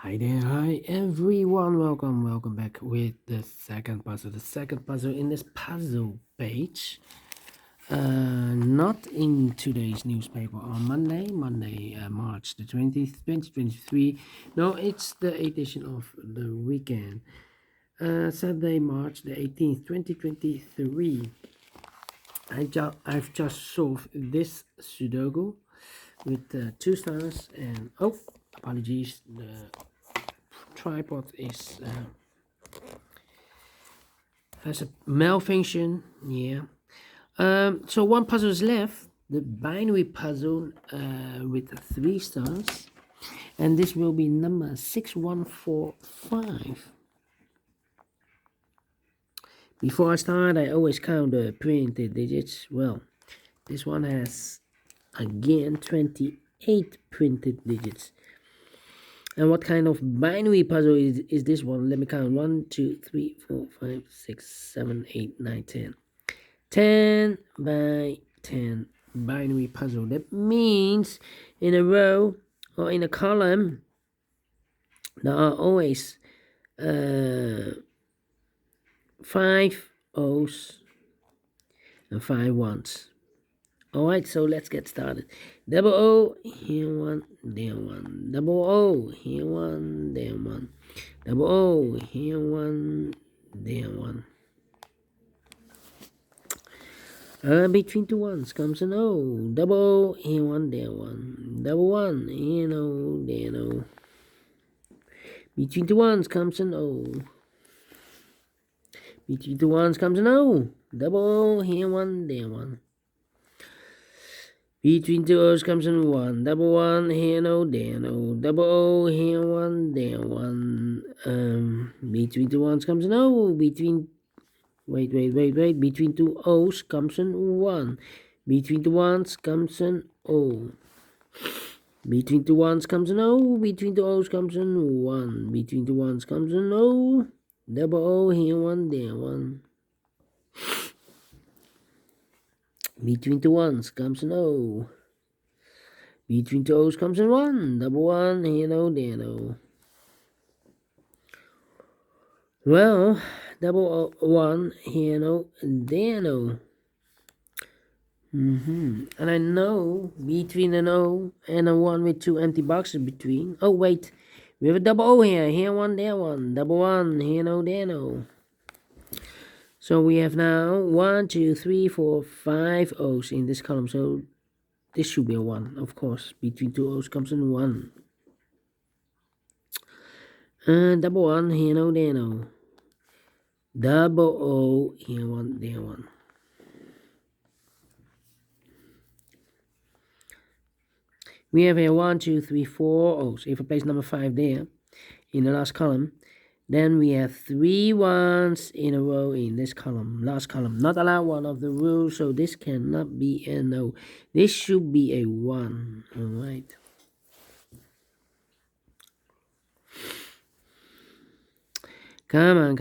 Hi there, hi everyone, welcome back with the second puzzle. The second puzzle in this puzzle page, not in today's newspaper on Monday, March the 20th, 2023. No, it's the edition of the weekend, Saturday, March the 18th, 2023. I've just solved this Sudoku with 2 stars and apologies, the tripod is has a malfunction. So one puzzle is left, the binary puzzle with 3 stars, and this will be number 6145. Before I start, I always count the printed digits. Well, this one has again 28 printed digits. And what kind of binary puzzle is this one? Let me count. 1, 2, 3, 4, 5, 6, 7, 8, 9, 10. 10 by 10 binary puzzle. That means in a row or in a column, there are always 5 O's and 5 ones. Alright, so let's get started. Double O, here one, there one. Double O, here one, there one. Double O, here one, there one. Between 2 ones comes an O. Double O, here one, there one. Double 1, here no, there no. Between 2 ones comes an O. Between 2 ones comes an O. Double O, here one, there one. Between 2 O's comes in 1. Double 1, here no, there no. Double O, here 1, there 1. Between 2 ones comes an O. Between 2 O's comes in 1. Between 2 ones comes an O. Between 2 ones comes an O. Between 2 O's comes in 1. Between 2 ones comes an O. Double O, here 1, there 1. Between 2 ones comes an O. Between 2 O's comes an 1. Double 1, here no, there no. Well, double 1, here no, there no. And I know between an O and a 1 with 2 empty boxes between. Oh wait, we have a double O here. Here 1, there 1. Double 1, here no, there no. So we have now 1, 2, 3, 4, 5 O's in this column. So this should be a 1, of course. Between 2 O's comes in 1. Double 1, here no, there no. Double O, here 1, there 1. We have here 1, 2, 3, 4 O's. If I place number 5 there in the last column, then we have 3 ones in a row in this column, last column. Not allowed one of the rules, so this cannot be an O. This should be a 1. Alright. Come on.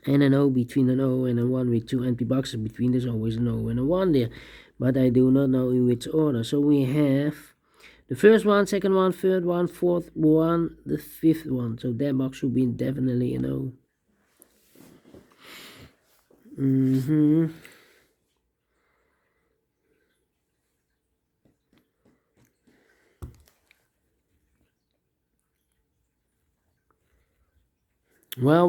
And an O between an O and a 1 with 2 empty boxes between. There's always an O and a 1 there. But I do not know in which order. So we have the first one, second one, third one, fourth one, the fifth one. So that box should be definitely an O. Well.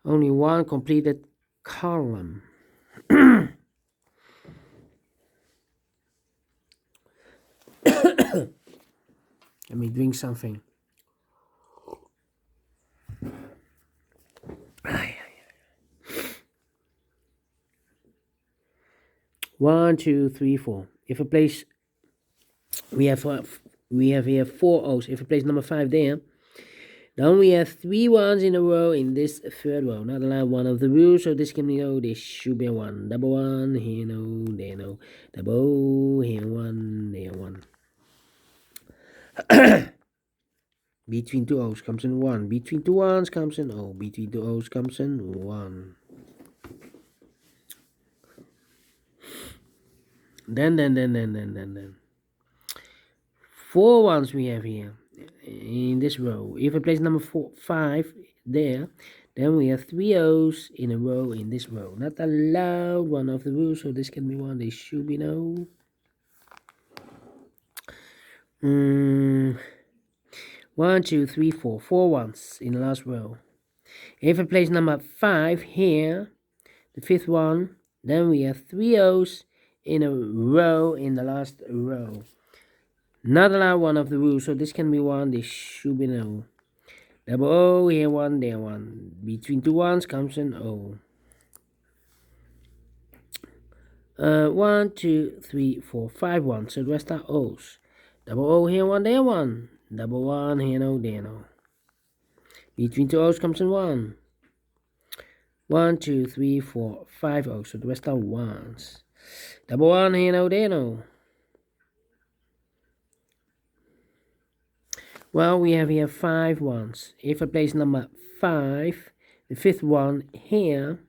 Only one completed column. Let me drink something. One, two, three, 4. If I place, we have here 4 O's. If I place number 5 there, then we have 3 ones in a row in this third row. Not allowed one of the rules, so this can be O. This should be a 1. Double 1, here no, there no. Double O, here 1, there 1. Between 2 O's comes in 1. Between 2 ones comes in O. Between 2 O's comes in 1. Then 4 ones we have here in this row. If I place number 5 there, then we have 3 O's in a row in this row. Not allowed, one of the rules, so this can be one. They should be no. 1, 2, 3, 4. 4 ones in the last row. If I place number 5 here, the 5th one, then we have 3 O's in a row in the last row. Not allowed, one of the rules, so this can be one. This should be no. Double O, here one, there one. Between 2 ones comes an O. 1, 2, 3, 4, 5 ones, so the rest are O's. Double O, here one, there one. Double 1, here no, there no. Between 2 O's comes an 1. 1, 2, 3, 4, 5 O's, so the rest are 1s. Double 1, here no, there no. Well, we have here 5 ones. If I place number 5, the 5th one here,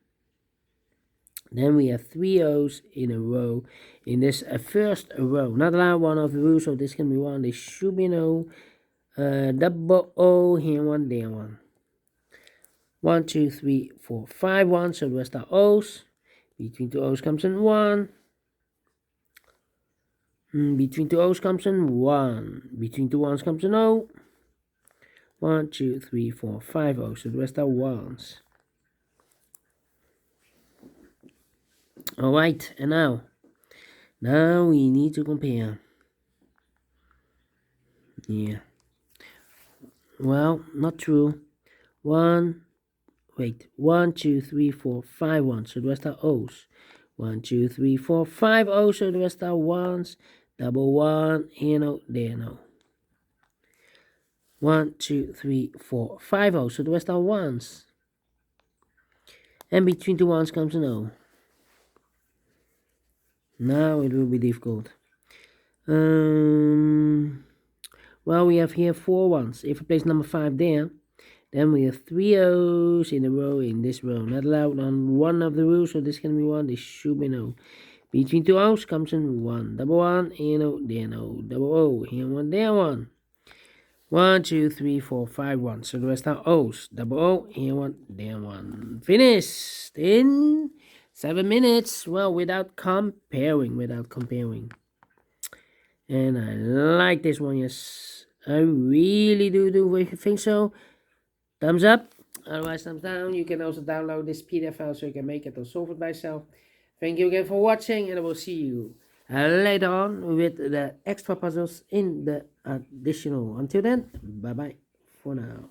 then we have 3 O's in a row in this first row. Not allowed, one of the rules, so this can be one. This should be no. Double O, here one, there one. 1, 2, 3, 4, 5 ones, so the rest are O's. Between 2 O's comes in 1. Between 2 O's comes in 1. Between 2 1's comes an O. 1, 2, 3, 4, 5 O's, so the rest are 1s. Alright, and now we need to compare. Yeah. Well, not true. 1, 2, 3, 4, 5 ones, so the rest are O's. 1, 2, 3, 4, 5 O's, so the rest are 1s. Double 1, here no, there no. 1, 2, 3, 4, 5 O's, so the rest are 1s. And between 2 1's comes an O. Now it will be difficult. Well, we have here 4 ones. If I place number 5 there, then we have 3 O's in a row in this row. Not allowed on one of the rules, so this can be 1. This should be no. Between 2 O's comes in 1. Double 1, here no, there no. Double O, here 1, there 1. 1, 2, 3, 4, 5 1. So the rest are O's. Double O, here 1, there 1. Finished in 7 minutes. Well, without comparing. And I like this one, yes. I really do think so. Thumbs up, otherwise thumbs down. You can also download this PDF file so you can make it or solve it by yourself. Thank you again for watching, and I will see you later on with the extra puzzles in the additional. Until then, bye bye for now.